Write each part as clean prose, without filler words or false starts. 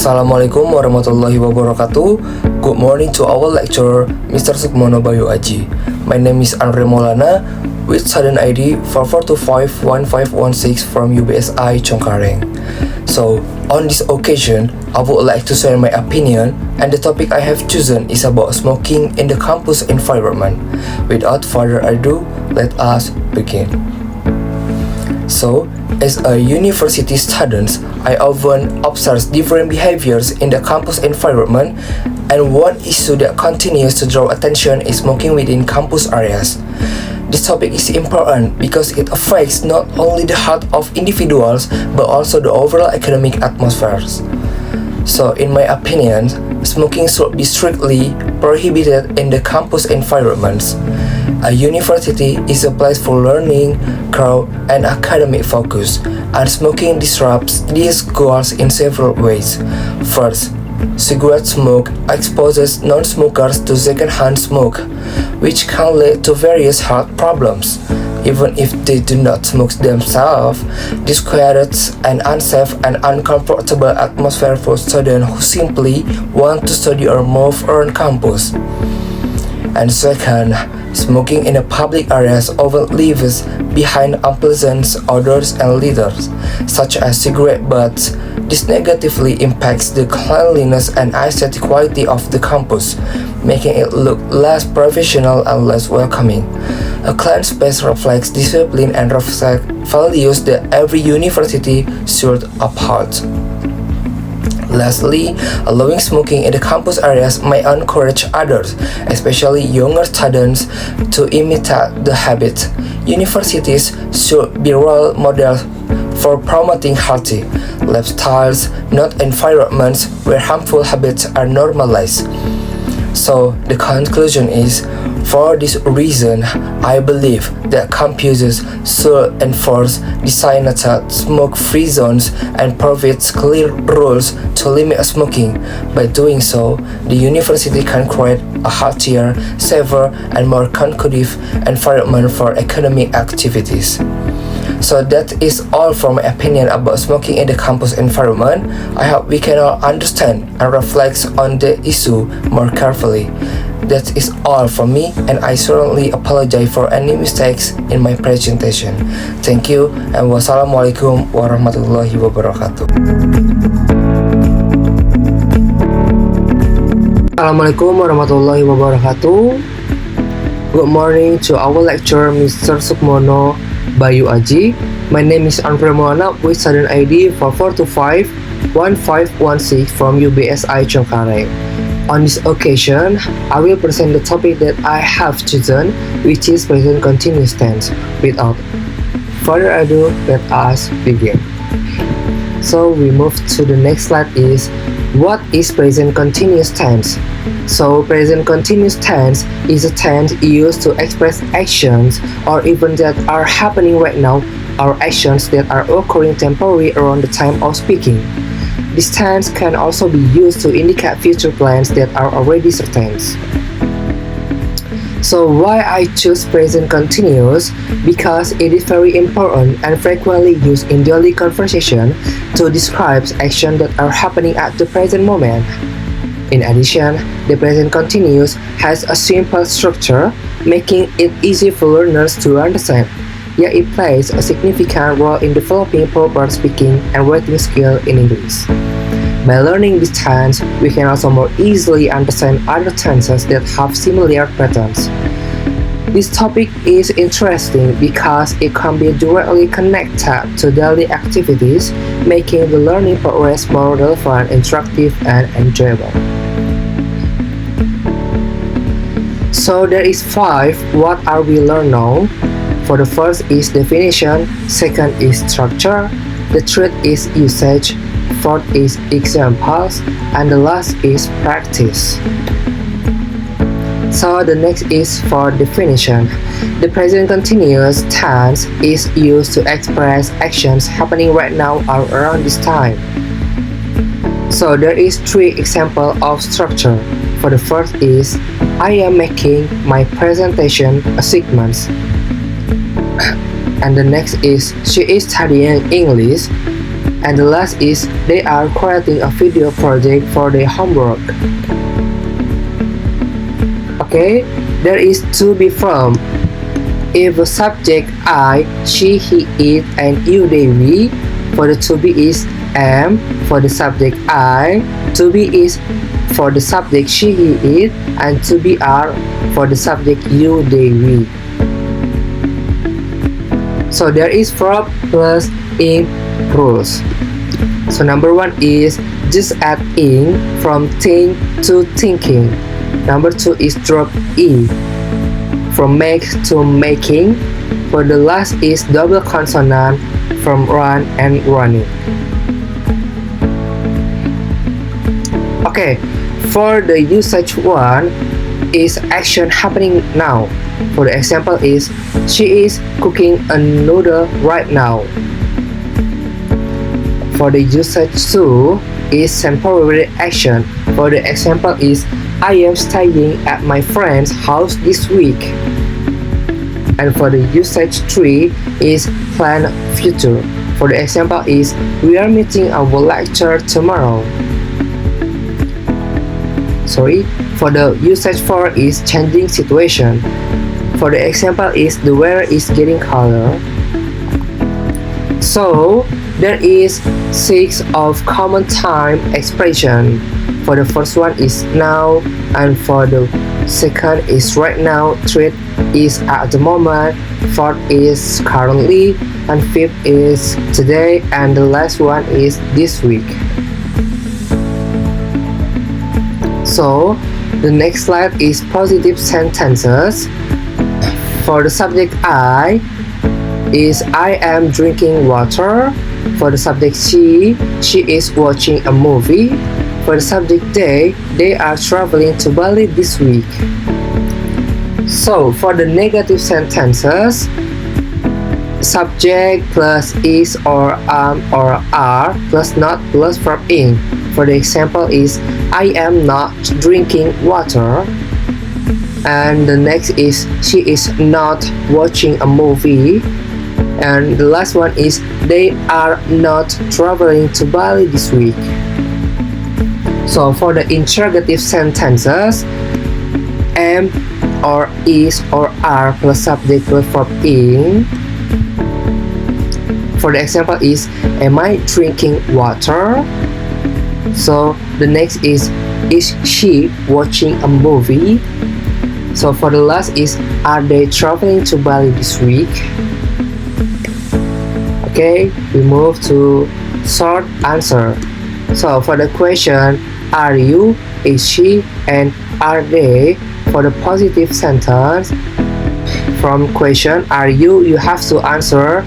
Assalamualaikum warahmatullahi wabarakatuh. Good morning to our lecturer, Mr. Sukmono Bayu Aji. My name is Maulana with student ID 44251516 from UBSI Cengkareng. So, on this occasion, I would like to share my opinion, and the topic I have chosen is about smoking in the campus environment. Without further ado, let us begin. So, as a university student, I often observe different behaviors in the campus environment, and one issue that continues to draw attention is smoking within campus areas. This topic is important because it affects not only the health of individuals but also the overall economic atmospheres. So, in my opinion, smoking should be strictly prohibited in the campus environments. A university is a place for learning, growth, and academic focus, and smoking disrupts these goals in several ways. First, cigarette smoke exposes non-smokers to secondhand smoke, which can lead to various health problems. Even if they do not smoke themselves, this creates an unsafe and uncomfortable atmosphere for students who simply want to study or move around campus. And second, smoking in the public areas often leaves behind unpleasant odors and litters, such as cigarette butts. This negatively impacts the cleanliness and aesthetic quality of the campus, making it look less professional and less welcoming. A clean space reflects discipline and reflects values that every university should uphold. Lastly, allowing smoking in the campus areas may encourage others, especially younger students, to imitate the habit. Universities should be role models for promoting healthy lifestyles, not environments where harmful habits are normalized. So, the conclusion is, for this reason, I believe that campuses should enforce designated smoke-free zones and provide clear rules to limit smoking. By doing so, the university can create a healthier, safer, and more conducive environment for academic activities. So that is all from my opinion about smoking in the campus environment. I hope we can all understand and reflect on the issue more carefully. That is all from me, and I certainly apologize for any mistakes in my presentation. Thank you, and wassalamualaikum warahmatullahi wabarakatuh. Assalamualaikum warahmatullahi wabarakatuh. Good morning to our lecturer, Mr. Sukmono Bayu Aji. My name is Maulana with student ID 44251516 from UBSI Cengkareng. On this occasion, I will present the topic that I have chosen, which is present continuous tense. Without further ado, let us begin. So we move to the next slide is, what is present continuous tense? So present continuous tense is a tense used to express actions or events that are happening right now, or actions that are occurring temporarily around the time of speaking. This tense can also be used to indicate future plans that are already certain. So why I choose present continuous? Because it is very important and frequently used in daily conversation to describe actions that are happening at the present moment. In addition, the present continuous has a simple structure, making it easy for learners to understand. Yet it plays a significant role in developing proper speaking and writing skill in English. By learning this tense, we can also more easily understand other tenses that have similar patterns. This topic is interesting because it can be directly connected to daily activities, making the learning progress more relevant, interactive, and enjoyable. So there is 5. What are we learn now? For the first is definition, second is structure, the third is usage, fourth is examples, and the last is practice. So the next is for definition. The present continuous tense is used to express actions happening right now or around this time. So there is 3 examples of structure. For the first is, I am making my presentation assignments. And the next is, she is studying English. And the last is they are creating a video project for their homework. Okay, there is to be from. If the subject I, she, he, it, and you, they, we, for the to be is am for the subject I, to be is for the subject she, he, it, and to be are for the subject you, they, we. So there is verb plus ing rules. So number one is just add ing from think to thinking. Number two is drop e from make to making. For the last is double consonant from run and running. Okay, for the usage one is action happening now. For the example is she is cooking a noodle right now. For the usage two is temporary action. For the example is I am staying at my friend's house this week. And for the usage 3 is plan future. For the example is we are meeting our lecturer tomorrow. For the usage 4 is changing situation. For the example is the weather is getting colder. So there is 6 of common time expression. For the first one is now, and for the second is right now, third is at the moment, fourth is currently, and fifth is today, and the last one is this week. So the next slide is positive sentences. For the subject I is I am drinking water. For the subject she is watching a movie. For the subject they are traveling to Bali this week. So for the negative sentences, subject plus is or are plus not plus verb ing. For the example is I am not drinking water. And the next is she is not watching a movie. And the last one is they are not traveling to Bali this week. So for the interrogative sentences, am or is or are plus subject plus verb ing. For the example is am I drinking water? So the next is she watching a movie? So for the last is are they traveling to Bali this week? Okay, we move to short answer. So for the question are you, is she, and are they, for the positive sentence, from question are you have to answer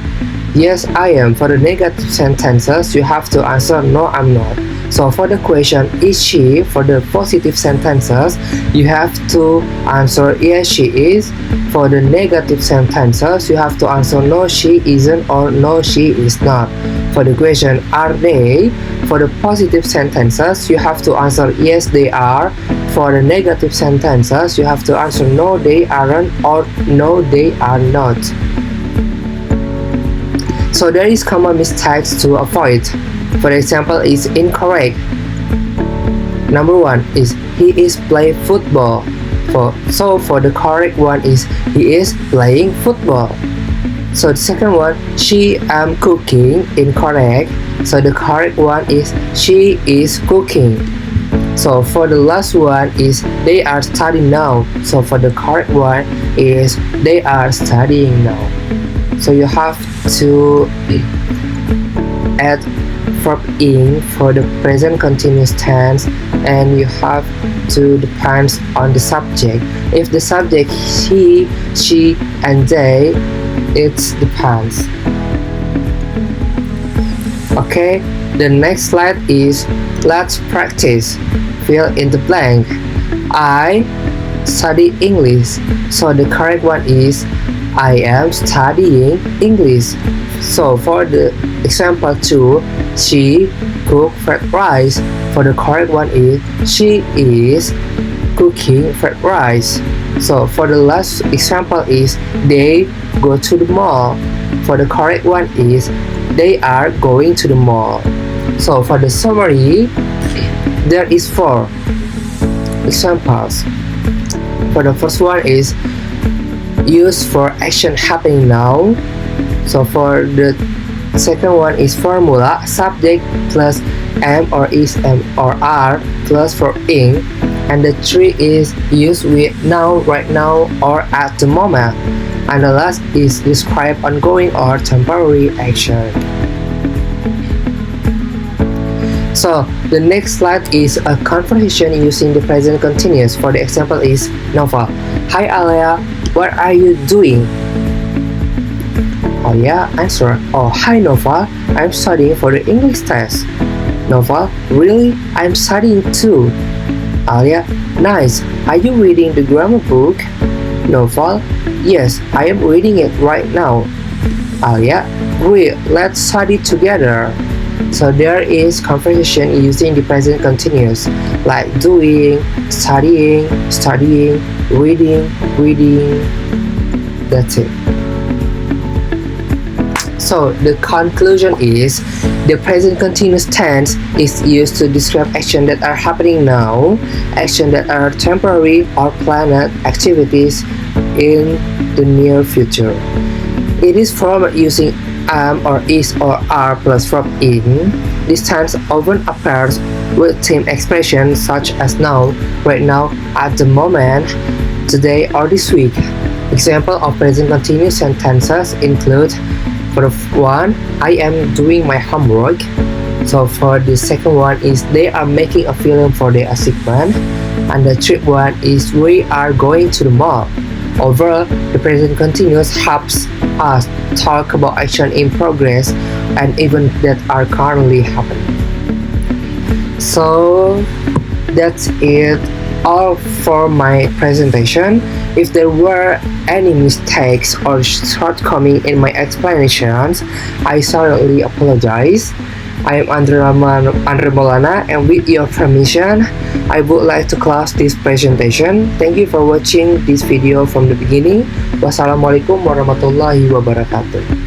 yes I am. For the negative sentences you have to answer no I'm not. So for the question is she, for the positive sentences you have to answer yes she is. For the negative sentences you have to answer no she isn't or no she is not. For the question are they, for the positive sentences you have to answer yes they are. For the negative sentences you have to answer no they aren't or no they are not. So there is common mistakes to avoid. For example is incorrect. Number one is he is playing football. So for the correct one is he is playing football. So the second one, she am cooking, incorrect. So the correct one is she is cooking. So for the last one is they are studying now. So for the correct one is they are studying now. So you have to add verb ing for the present continuous tense, and you have to depend on the subject. If the subject he, she, and they, it depends. Okay, the next slide is let's practice. Fill in the blank. I study English. So the correct one is I am studying English. So for the example 2, she cook fried rice. For the correct one is she is cooking fried rice. So for the last example is they go to the mall. For the correct one is they are going to the mall. So for the summary, there is 4 examples. For the first one is used for action happening now. So for the second one is formula, subject plus am or is, am or are plus for ing. And the 3 is used with now, right now, or at the moment. And the last is describe ongoing or temporary action. So the next slide is a conversation using the present continuous. For the example is Nova. Hi Alia, what are you doing? Alia answer, oh hi Nova, I'm studying for the English test. Nova, really? I'm studying too. Alia, nice. Are you reading the grammar book? Nova, yes, I am reading it right now. Alia, great, let's study together. So there is conversation using the present continuous, like doing, studying, studying, reading, reading. That's it. So the conclusion is the present continuous tense is used to describe actions that are happening now, actions that are temporary or planned activities in the near future. It is formed using am or is or are plus verb in. This tense often appears with team expressions such as now, right now, at the moment, today or this week. Example of present continuous sentences include, for the one, I am doing my homework. So for the second one is they are making a film for their assignment. And the third one is we are going to the mall. Overall, the present continuous helps us talk about action in progress and events that are currently happening. So that's it all for my presentation. If there were any mistakes or shortcomings in my explanations, I certainly apologize. I am Andre Maulana, and with your permission, I would like to close this presentation. Thank you for watching this video from the beginning. Wassalamualaikum warahmatullahi wabarakatuh.